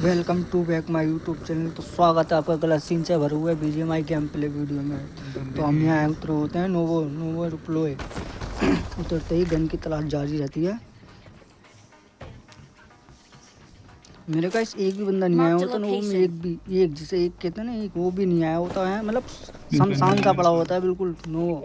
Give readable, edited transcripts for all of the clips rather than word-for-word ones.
Welcome to back my YouTube channel. तो स्वागत है आपका गलत सीन से भरा हुआ है बीजीएमआई गेम प्ले वीडियो में। तो हम यहाँ उतरे होते हैं नोवो रिप्लोए। उतरते ही गन की तलाश जारी रहती है। मेरे का एक भी बंदा नहीं आया होता नोवो में, एक जिसे एक कहते हैं ना, एक वो भी नहीं आया होता है। मतलब शमशान सा पड़ा होता है बिल्कुल नोवो।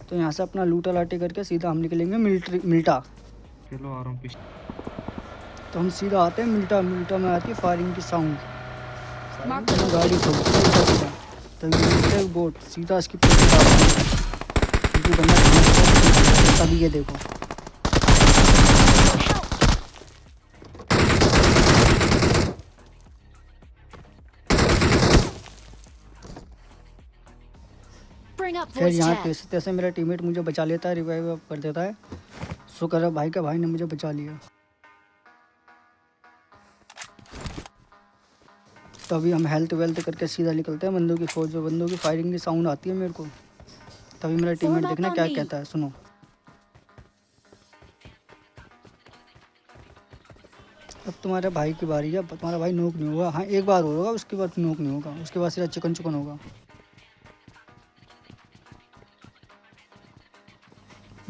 तो यहाँ से अपना लूटा लाटे करके सीधा हम निकलेंगे मिल्टा। चलो आ रहा हूँ। तो हम सीधा आते हैं मिल्टा में आती है फायरिंग की साउंड। गाड़ी सीधा तभी बोट सीधा इसकी बंदा तभी ये देखो फिर यहाँ कैसे तैसे मेरा टीममेट मुझे बचा लेता है, रिवाइव कर देता है। शुक्र है भाई का, भाई ने मुझे बचा लिया। तो अभी हम हेल्थ वेल्थ करके सीधा निकलते हैं बंदों की फौज। जो बंदों की फायरिंग की साउंड आती है मेरे को, तभी मेरा टीममेट देखना क्या कहता है, सुनो। अब तुम्हारे भाई की बारी है। तुम्हारा भाई नोक नहीं होगा, हाँ एक बार होगा, उसके बाद नोक नहीं होगा, उसके बाद सीधा चिकन होगा।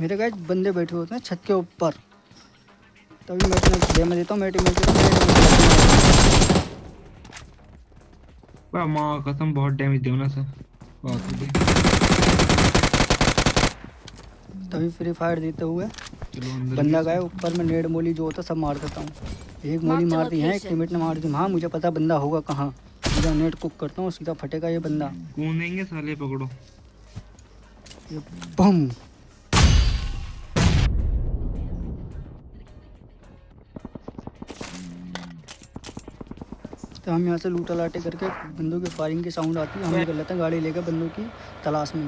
मेरे गाइस बंदे बैठे होते हैं छत के ऊपर, तभी मैं डेमो देता हूँ। मेरे टीममेट माँ कसम बहुत डैमेज दे ना सर। तभी फ्री फायर देते हुए बंदा गया ऊपर में नेड मोली जो होता सब मार देता हूँ। एक मोली मार दी है, एक टीममेट ने मार दी। हाँ मुझे पता बंदा होगा कहाँ, सीधा नेट कुक करता हूँ, सीधा फटेगा ये बंदा। कूदेंगे साले, पकड़ो ये बम। तो हम यहाँ से लूटा लाटे करके बंदों की फायरिंग की साउंड आती है, हम निकल लेते हैं गाड़ी लेकर बंदों की तलाश में।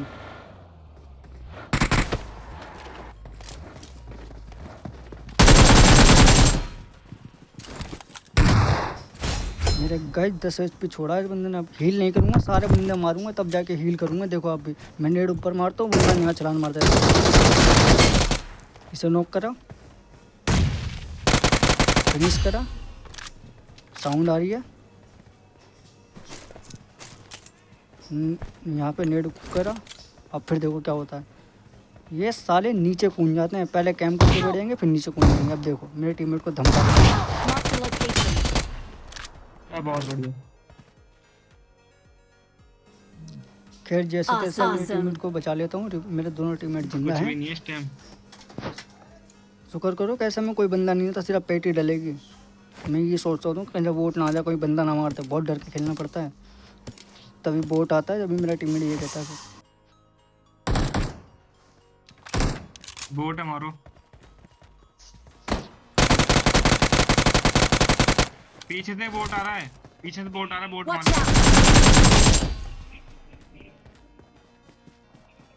मेरे गाइस 10 HP छोड़ा है बंदे ने। अब हील नहीं करूँगा, सारे बंदे मारूंगा तब जाके हील करूँगा। देखो आप भी, मैं नेड ऊपर मारता हूँ, बंदा यहाँ छलांग मारता है। इसे नॉक करा, फिनिश करा, साउंड आ रही है। यहाँ पे नेड करा। अब फिर देखो क्या होता है, ये साले नीचे कूद जाते हैं। पहले कैंप करके बैठ जाएंगे, फिर नीचे कूद जाएंगे। अब देखो मेरे टीममेट को धमका। बहुत बढ़िया। खैर जैसे तैसे मेरे टीममेट को बचा लेता हूँ। मेरे दोनों टीममेट जिंदा हैं। शुक्र करो कैसे में कोई बंदा नहीं था, सिर्फ पेटी डलेगी। मैं ये सोचता हूँ कहीं जब वोट ना आ जाए, कोई बंदा ना मारता, बहुत डर के खेलना पड़ता है। तभी बोट आता है, जब मेरा टीममेट ये कहता है बोट है मारो। पीछे से बोट आ रहा है, पीछे से बोट आ रहा है, बोट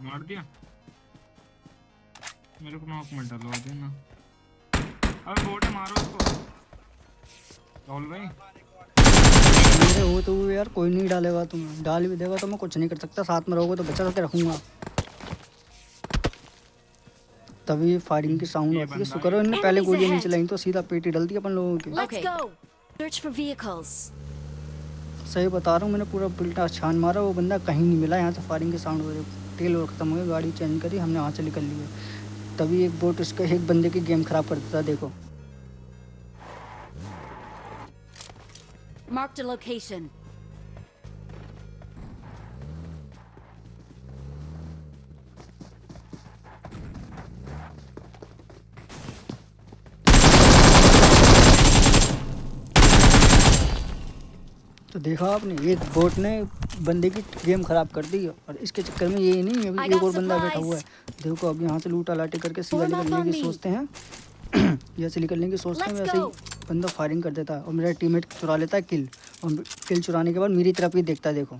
मार दिया। मेरे को नॉक मत डालो देना। अबे बोट है, मारो उसको राहुल भाई। मेरे हो तो यार कोई नहीं डालेगा, तुम डाल भी देगा तो मैं कुछ नहीं कर सकता। साथ में रहोगे तो बचा के रखूंगा। तभी फायरिंग की साउंड आती है। शुक्र है इन्होंने पहले गोलियां नहीं चलाई, तो सीधा पेटी डल दी अपन लोगों की। सही बता रहा हूँ, मैंने पूरा बिल्टा छान मारा, वो बंदा कहीं नहीं मिला। यहाँ से फायरिंग की साउंड हो रही, तेल और खत्म हो गया, गाड़ी चेंज करी, हमने वहाँ से निकल लिए। तभी एक बोट इसका एक बंदे की गेम खराब कर देता। देखो Marked a location. तो देखा आपने, एक बोट ने बंदे की गेम खराब कर दी। और इसके चक्कर में ये नहीं, अभी एक और बंदा बैठा हुआ है। देखो अब यहाँ से लूटा लाटे करके सीधा निकलने की सोचते हैं। जैसे निकलने की सोचते हैं वैसे ही बंदा फायरिंग कर देता है, और मेरा टीममेट चुरा लेता है किल। और किल चुराने के बाद मेरी तरफ ही देखता है। देखो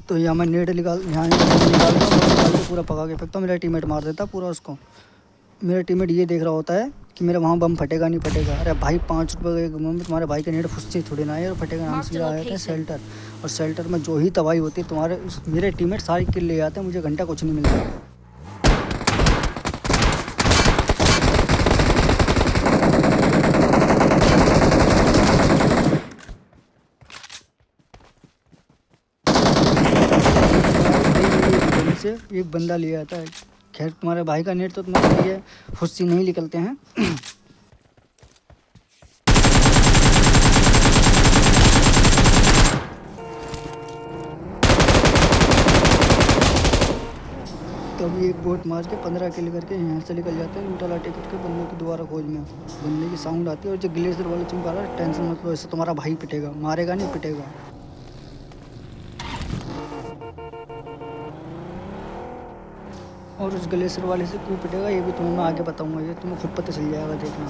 तो यहाँ मैं नेट निकालता हूँ, पूरा पका के फेंकता हूँ। मेरा टीममेट मार देता पूरा उसको। मेरा टीममेट ये देख रहा होता है कि मेरा वहाँ बम फटेगा नहीं फटेगा। अरे भाई 5 रुपये के बम में तुम्हारे भाई के नेट फुससे थोड़ी ना है, और फटेगा नाम सीधा आया था शेल्टर। और शेल्टर में जो ही तबाही होती है, तुम्हारे मेरे टीममेट सारी किल ले जाते हैं, मुझे घंटा कुछ नहीं मिलता। से एक बंदा ले आता है। खैर तुम्हारे भाई का नेट तो तुम्हारे लिए खुद से नहीं निकलते हैं। तो अभी एक बोट मार के 15 किल करके यहाँ से निकल जाते हैं लूटा लाटे करके बंदों की दोबारा खोज में। बंदे की साउंड आती है और जो ग्लेशियर वाला चिमका रहा है, टेंशन मत लो, इससे तुम्हारा भाई पिटेगा, मारेगा नहीं पिटेगा। और उस ग्लेशियर वाले से क्यों पिटेगा ये भी तुम्हें मैं आगे बताऊंगा, ये तुम्हें खुद पता चल जाएगा, देखना।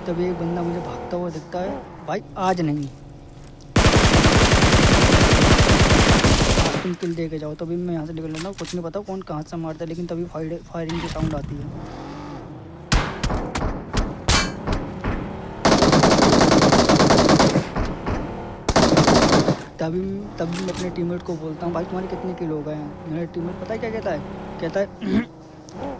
तभी एक बंदा मुझे भागता हुआ दिखता है, भाई आज नहीं, आज तुम किल दे के जाओ। तभी मैं यहाँ से निकल लेता हूँ, कुछ नहीं पता कौन कहाँ से मारता है, लेकिन तभी फायरिंग की साउंड आती है। तभी मैं अपने टीममेट को बोलता हूँ, भाई तुम्हारे कितने किल हो गए हैं। मेरा टीममेट पता है क्या कहता है, कहता है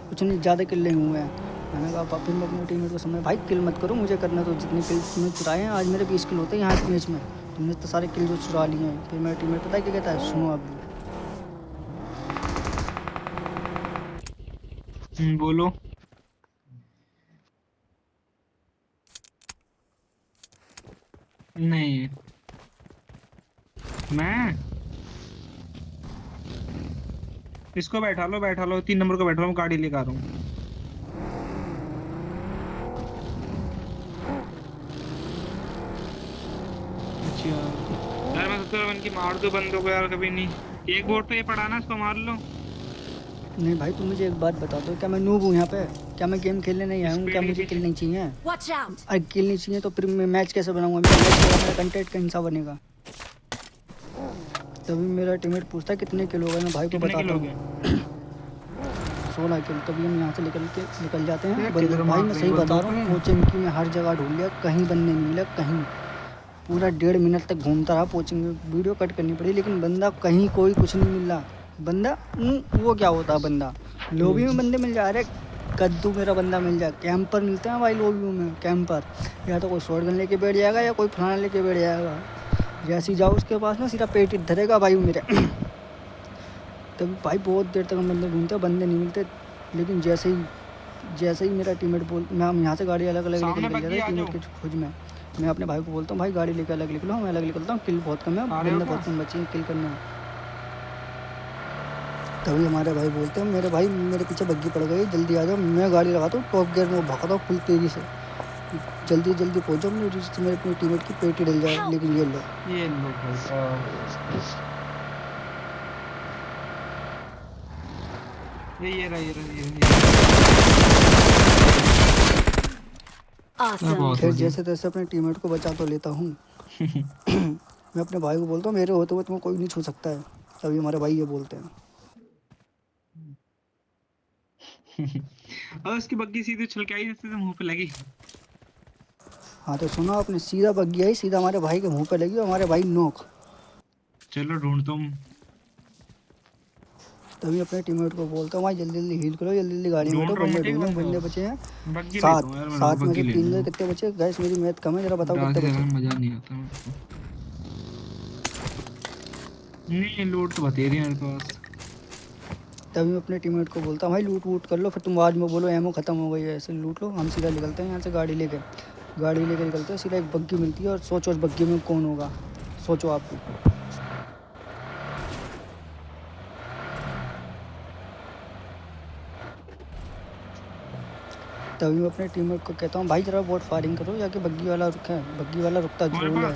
कुछ नहीं, ज़्यादा किल नहीं हुए हैं। मैंने कहा फिर मैं अपने टीममेट को समझा, भाई किल मत करो, मुझे करना तो जितने किल तुमने चुराए हैं, आज मेरे 20 किल होते हैं यहाँ इस मैच में, तुमने तो सारे किल जो चुरा लिए हैं। फिर मेरा टीममेट पता है क्या कहता है, सुनो अभी। बोलो। नहीं मैं इसको बैठा लो 3 नंबर को बैठा लो, मैं गाड़ी लेकर आ रहा हूँ। अच्छा यार मैं सोच रहा हूँ इनकी मार दो बंदों को यार, कभी नहीं। एक बोट पे ये पड़ा ना, इसको मार लो। नहीं भाई तुम मुझे एक बात बता दो, क्या मैं नूब हूँ यहाँ पे, क्या मैं गेम खेलने नहीं आया हूँ, क्या मुझे किल नहीं चाहिए? अरे किल नहीं चाहिए तो फिर मैं मैच कैसे बनाऊंगा, मेरा कंटेंट का हिस्सा बनेगा। तभी मेरा टीममेट पूछता है कितने किल हो गए, मैं भाई को बताता हूँ 16 किल। तभी हम यहाँ से निकल जाते हैं। भाई मैं सही बता रहा हूँ, कोचिंग की मैं हर जगह ढूंढ लिया, कहीं बंदे नहीं मिला, कहीं पूरा 1.5 मिनट तक घूमता रहा कोचिंग में, वीडियो कट करनी पड़ी, लेकिन बंदा कहीं कोई कुछ नहीं मिल रहा। बंदा वो क्या होता है, बंदा लॉबी में बंदे मिल जा रहे, कद्दू मेरा बंदा मिल जाए, कैंपर मिलते हैं भाई लॉबी में, कैंपर, या तो कोई शॉटगन लेके बैठ जाएगा या कोई फलाना लेके बैठ जाएगा। जैसे ही जाओ उसके पास ना सीधा पेट धरेगा भाई मेरे। तभी भाई बहुत देर तक हम बंदे ढूंढते, बंदे नहीं मिलते, लेकिन जैसे ही मेरा टीममेट मैं हम यहाँ से गाड़ी अलग अलग लेकर निकल जाते हैं टीममेट की खोज में। मैं अपने भाई को बोलता हूँ, भाई गाड़ी लेकर अलग निकलो, मैं अलग निकलता हूँ, किल बहुत कम है, बंदे बहुत कम बचे हैं किल करना। तभी हमारे भाई बोलते हैं, मेरे भाई मेरे पीछे बग्गी पड़ गई, जल्दी आ जाओ। मैं गाड़ी लगाता हूँ टॉप गियर में, भागता हूँ फुल तेज़ी से, जल्दी पहुँचो मेरे अपने टीममेट की पेटी डल जाए। लेकिन ये लो ये रहा Awesome. खैर जैसे तैसे अपने टीममेट को बचा तो लेता हूँ। मैं अपने भाई को बोलता हूँ, मेरे होते हुए तुम्हें कोई नहीं छू सकता है। तभी हमारे भाई ये बोलते हैं। और उसकी बग्गी सीधी उछल के आई, जैसे मुंह पे लगी। हाँ तो सुनो, आपने सीधा बग्गी आई, सीधा हमारे भाई के मुंह पे लगी और हमारे भाई नोक। चलो ढूंढता हूँ। तभी अपने टीममेट को बोलता हूँ, भाई जल्दी हील करो, जल्दी गाड़ी में बैठो, बंदे ढूंढो, बंदे बचे हैं 7 में से 3 में कितने बचे गैस, मेरी मैथ कम है, जरा बताओ कितने बचे। मजा नहीं आता मुझको। नहीं लूट तो बतेरी मेरे पास। तभी मैं अपने टीममेट को बोलता हूँ, भाई लूट वूट कर लो, फिर तुम बाद में बोलो एमओ खत्म हो गई है, ऐसे लूट लो। हम सीधा निकलते हैं यहाँ से गाड़ी लेके निकलते हैं, सीधा एक बग्गी मिलती है, और सोचो उस बग्गी में कौन होगा, सोचो आप भी। तभी मैं अपने टीममेट को कहता हूँ, भाई जरा बोट फायरिंग करो, जाके बग्गी वाला रुकता जरूर है,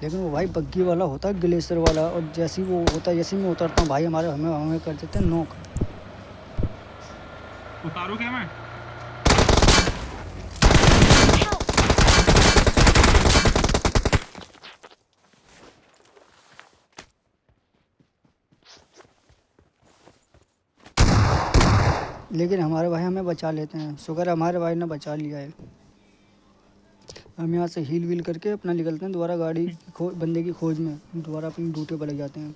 लेकिन वो भाई बग्गी वाला होता है ग्लेशियर वाला, और जैसे ही वो होता है, जैसे ही मैं उतरता हूँ भाई हमें कर देते हैं नॉक। उतारू क्या मैं? लेकिन हमारे भाई हमें बचा लेते हैं, शुक्र है हमारे भाई ने बचा लिया है। हम यहाँ से हील वील करके अपना निकलते हैं दोबारा बंदे की खोज में, दोबारा अपनी ड्यूटी पर लग जाते हैं।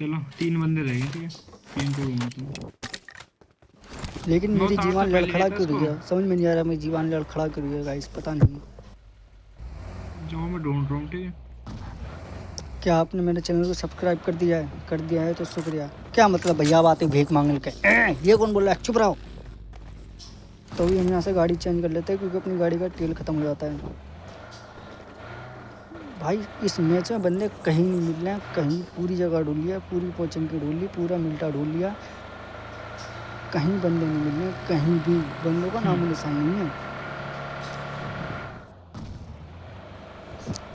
चलो 3 बंदे रह गए, ठीक है 3 को घूमते हैं। लेकिन मैं मेरी उतार से जीवान पहले लड़खड़ा लेता क्यों रही इसको। है, समझ में नहीं आ रहा मेरी जीवान लड़खड़ा क्यों रही है गाइस, पता नहीं। जो मैं ढूंढ रहा हूँ, ठीक है। क्या आपने मेरे चैनल को सब्सक्राइब कर दिया है? कर दिया है तो शुक्रिया। क्या मतलब भैया आप आते भीख मांगने के, ये कौन बोल रहा है, चुप रहो। तो भी हम यहाँ से गाड़ी चेंज कर लेते हैं क्योंकि अपनी गाड़ी का तेल ख़त्म हो जाता है। भाई इस मैच में बंदे कहीं नहीं मिल रहे हैं, कहीं पूरी जगह ढूंढ लिया, पूरी पोचन की ढूंढ ली, पूरा मिल्टा ढूंढ लिया, कहीं बंदे नहीं मिल रहे हैं, कहीं भी बंदों का नामो निशान नहीं है।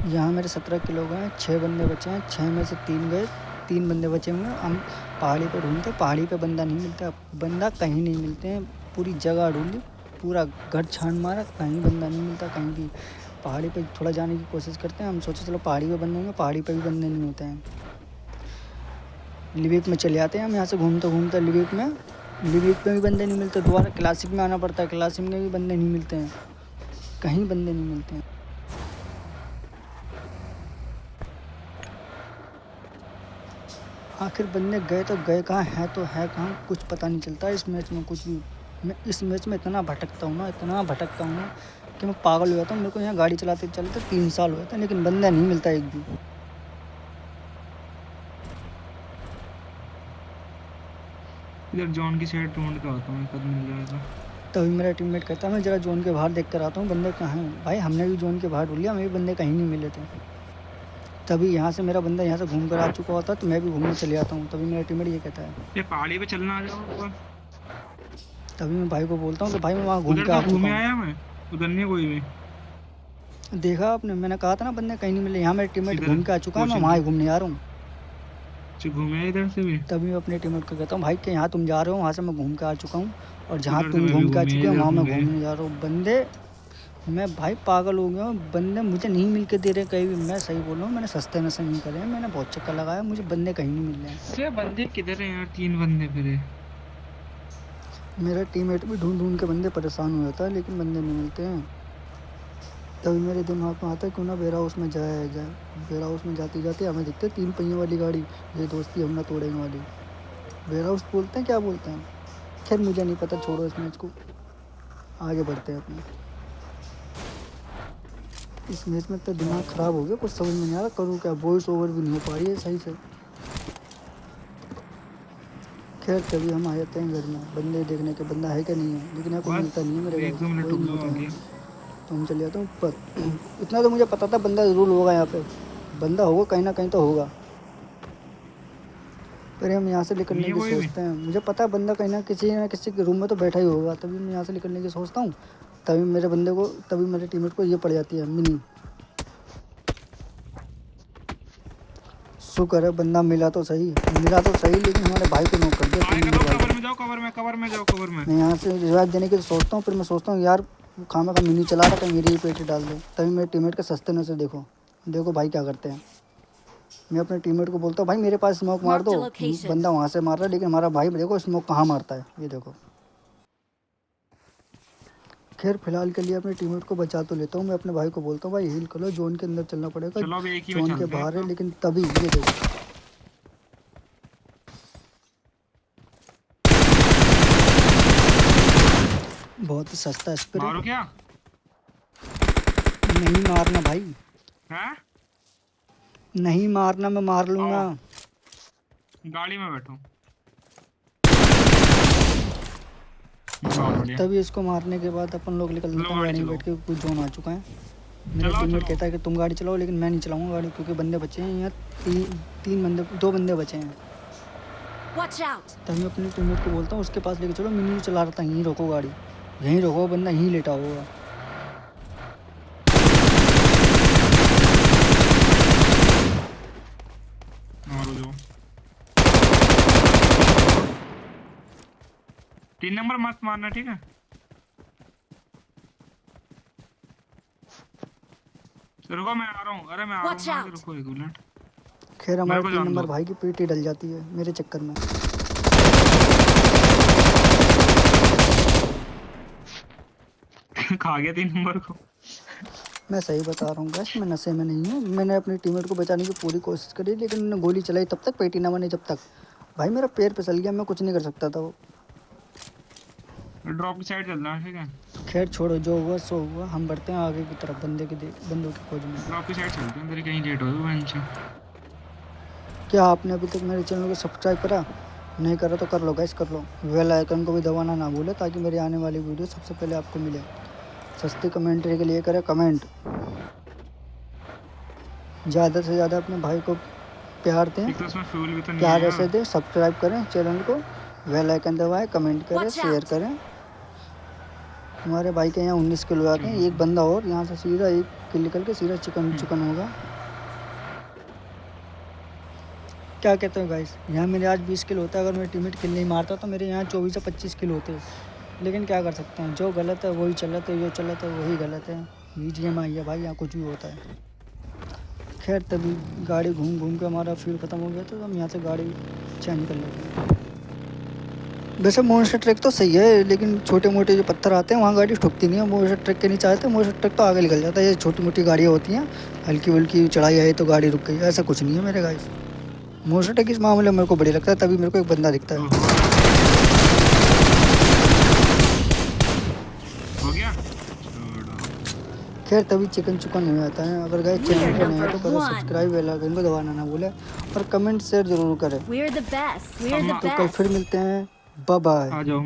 यहाँ मेरे 17 किलो गए, 6 बंदे बचे हैं, 6 में से 3 गए, 3 बंदे बचे हुए हैं। हम पहाड़ी पे ढूंढते, पहाड़ी पे बंदा नहीं मिलता, बंदा कहीं नहीं मिलते हैं, पूरी जगह ढूंढ ली, पूरा घर छान मारा, कहीं बंदा नहीं मिलता कहीं भी। पहाड़ी पे थोड़ा जाने की कोशिश करते हैं, हम सोचे चलो पहाड़ी पे बंदे होंगे, पहाड़ी पे भी बंदे नहीं होते हैं। लिविक में चले आते हैं हम यहाँ से घूमते घूमते, लिविक में भी बंदे नहीं मिलते, दोबारा क्लासिक में आना पड़ता है, क्लासिक में भी बंदे नहीं मिलते हैं, कहीं बंदे नहीं मिलते हैं। आखिर बंदे गए तो गए कहाँ, है तो है कहाँ, कुछ पता नहीं चलता इस मैच में कुछ भी। मैं इस मैच में इतना भटकता हूँ ना, इतना भटकता हूँ ना कि मैं पागल हो जाता हूँ। मेरे को यहाँ गाड़ी चलाते चलाते 3 साल हुए थे, लेकिन बंदा नहीं मिलता एक भी। इधर जॉन की साइड ढूंढ के आता हूँ, एक आध मिल जाए तो। तभी मेरा टीममेट कहता है मैं जरा जोन के बाहर देख कर आता हूँ बंदे कहाँ हैं। भाई हमने भी जोन के बाहर ढूंढ लिया, हमें भी बंदे कहीं नहीं मिले थे। तभी यहाँ से मेरा बंदा यहाँ से घूम कर आ चुका होता तो मैं भी घूमने चले जाता हूँ। तभी मेरा टीममेट ये कहता है, ये पहाड़ी पे चलना आ जाओ ऊपर। तभी मैं भाई को बोलता हूँ कि भाई मैं वहाँ घूम उधर के तो आ चुका घूमे हूँ। आया मैं। उधर नहीं है कोई भी। देखा आपने, मैंने कहा था ना बंदे कहीं नहीं मिले, यहाँ मेरा टीममेट इधर घूम के आ चुका है, मैं कोचिंग वहाँ की। ही घूमने जा रहा हूँ। अच्छा, घूमे आया इधर से भी। तभी मैं अपने टीममेट को कहता हूँ भाई कि यहाँ तुम जा रहे हो, वहाँ से मैं घूम के आ चुका हूँ, और जहाँ उधर से तुम मैं भी घूम के आ घूमे आया, चुके हो इधर वहाँ मैं घूमे। घूमने जा रहा हूँ। बंदे मैं भाई पागल हो गया हूँ, बंदे मुझे नहीं मिल के दे रहे कहीं भी। मैं सही बोल रहा हूँ, मैंने सस्ते नशे नहीं करे हैं, मैंने बहुत चक्कर लगाया, मुझे बंदे कहीं नहीं मिल रहे हैं। ये बंदे किधर है यार, 3 बंदे फिरे। मेरा टीममेट भी ढूंढ ढूंढ के बंदे परेशान हो जाता है, लेकिन बंदे नहीं मिलते हैं। तभी मेरे दिमाग में आता है क्यों ना वेयर हाउस में जाया जाए। वेयर हाउस में जाते जाते हमें दिखते 3 पहियों वाली गाड़ी, ये दोस्ती हम ना तोड़ेंगे वाली। वेयर हाउस बोलते हैं, क्या बोलते हैं, खैर मुझे नहीं पता, छोड़ो इस मैच को, आगे बढ़ते हैं अपने। इस मैच में तो दिमाग ख़राब हो गया, कुछ समझ में नहीं आ रहा करूँ क्या, वॉइस ओवर भी नहीं हो पा रही है सही से। खैर तभी हम आ जाते हैं घर में बंदे देखने के, बंदा है क्या नहीं है, लेकिन यहाँ कोई बस मिलता नहीं है मेरे गाइस, 1-2 मिनट कोई रुक नहीं जाओ, होता आ यहाँ गया। पे। तो हम चले जाते हैं ऊपर। इतना तो मुझे पता था बंदा ज़रूर होगा यहाँ पे, बंदा होगा कहीं ना कहीं तो होगा। फिर हम यहाँ से नहीं निकलने है की कोई भी। सोचते हैं, मुझे पता है बंदा कहीं ना किसी के रूम में तो बैठा ही होगा। तभी मैं यहाँ से निकलने की सोचता हूँ, तभी मेरे टीममेट को ये पड़ जाती है मिनी। शुक्र है बंदा मिला तो सही, लेकिन हमारे भाई को नॉक कर दिया 3 आएगा नंबर तो भाई कवर को। में जाओ, कवर में, कवर में जाओ, कवर में। मैं यहाँ से रिवाइव देने की तो सोचता हूँ, फिर मैं सोचता हूँ यार खामा का मिनी चला रहा, कहीं मेरी ही पेटी डाल दे। तभी मेरे टीममेट के सस्ते नशे देखो, देखो भाई क्या करते हैं। मैं अपने टीममेट को बोलता हूँ भाई मेरे पास स्मोक मार Marked दो, a location. बंदा वहाँ से मार रहा है, लेकिन हमारा भाई देखो स्मोक कहाँ मारता है, ये देखो। खैर फिलहाल के लिए अपने टीममेट को बचा तो लेता हूँ, मैं अपने भाई को बोलता हूँ भाई हील करो, जोन के अंदर चलना पड़ेगा, चलो अब एक ही में जोन के चलते हैं बाहर है। तो। लेकिन तभी ये देखो, बहुत ही सस्ता स्प्रे। मारो क्या नहीं मारना भाई, है। नहीं मारना, मैं मार आओ, लूँगा। गाड़ी में बैठो। बहुत बढ़िया। तभी इसको मारने के बाद अपन लोग निकल लो लेते हैं गाड़ी गाड़ी में चलाओ। बैठ के, कुछ जोन आ चुका है। मेरा चलाओ टीममेट चलाओ। कहता है कि तुम गाड़ी चलाओ, लेकिन मैं नहीं चलाऊंगा गाड़ी, क्योंकि बंदे बचे हैं यहाँ, तीन बंदे, 2 बंदे बचे हैं। Watch out! तभी मैं अपने टीममेट को बोलता हूँ उसके पास लेके चलो, मिनी चला रहा था, यहीं रोको गाड़ी, यहीं रोको, बंदा यहीं लेटा होगा। मारो जो। 3 नंबर मत मारना, ठीक है। रुको मैं आ रहा हूँ, अरे मैं आ रहा हूँ Watch ना, out! रुको 1 मिनट। खैर मेरे हमारे को 3 जान नंबर दो। भाई की पेटी डल जाती है मेरे चक्कर में। खा गया 3 नंबर को। मैं सही बता रहा हूँ गैस, मैं नशे में नहीं हूँ। मैंने अपने टीममेट को बचाने की पूरी कोशिश करी, लेकिन उन्होंने गोली चलाई तब तक पेटी ना बने जब तक। भाई मेरा पैर फिसल गया, मैं कुछ नहीं कर सकता था वो। ड्रॉप की साइड चल रहा है, ठीक है। खैर छोड़ो, जो हुआ सो हुआ। हम बढ़ते हैं आगे की तरफ बंदों की खोज में। ड्रॉप की साइड चलते हैं, तेरे कहीं लेट हो गए बेंच। क्या आपने अभी तक मेरे चैनल को सब्सक्राइब करा? नहीं करा तो कर लो गाइस, कर लो। बेल आइकन को भी दबाना ना भूले ताकि मेरी आने वाली वीडियो सबसे पहले आपको मिले। सस्ती कमेंट्री के लिए करें कमेंट। ज़्यादा से ज़्यादा अपने भाई को प्यार दें, एक तो उसमें फ्यूल भी तो नहीं प्यार है ऐसे यार। दें। सब्सक्राइब करें चैनल को, बेल आइकन दबाएं, कमेंट करें, Watch शेयर out. करें। हमारे भाई के यहाँ 19 किलो आते हैं। एक बंदा और यहाँ से सीधा एक किल निकल के सीधा चिकन होगा। क्या कहते हो गाइस? यहाँ मेरे आज 20 किलो होता है। अगर मेरे टीममेट किल नहीं मारता तो मेरे यहाँ 24 से 25 किलो होते हैं। लेकिन क्या कर सकते हैं, जो गलत है वही चलत है, जो चलत है वही गलत है। BGMI है भाई, यहाँ कुछ भी होता है। खैर तभी गाड़ी घूम घूम के हमारा फ्यूल ख़त्म हो गया तो हम यहाँ से गाड़ी चेंज कर लेते हैं। वैसे मोस्टर ट्रक तो सही है, लेकिन छोटे मोटे जो पत्थर आते हैं वहाँ गाड़ी ठुकती नहीं है। मोस्टर ट्रक के नीचे आते हैं, मोस्टर ट्रक तो आगे निकल जाता है। ये छोटी मोटी गाड़ियाँ होती हैं, हल्की वल्की चढ़ाई आई तो गाड़ी रुक गई, ऐसा कुछ नहीं है मेरे गाइस। मोस्टर ट्रक इस मामले में मेरे को बढ़िया लगता है, तभी मेरे को एक बंदा दिखता है। हो गया। खैर तभी चिकन हो जाता है। अगर गाइस चैनल पर नए हैं तो करो सब्सक्राइब, बेल आइकन को दबाना ना भूलें और कमेंट शेयर जरूर करें। We're the best. We're the तो कल best. फिर मिलते हैं, बाय बाय। आ जाओ।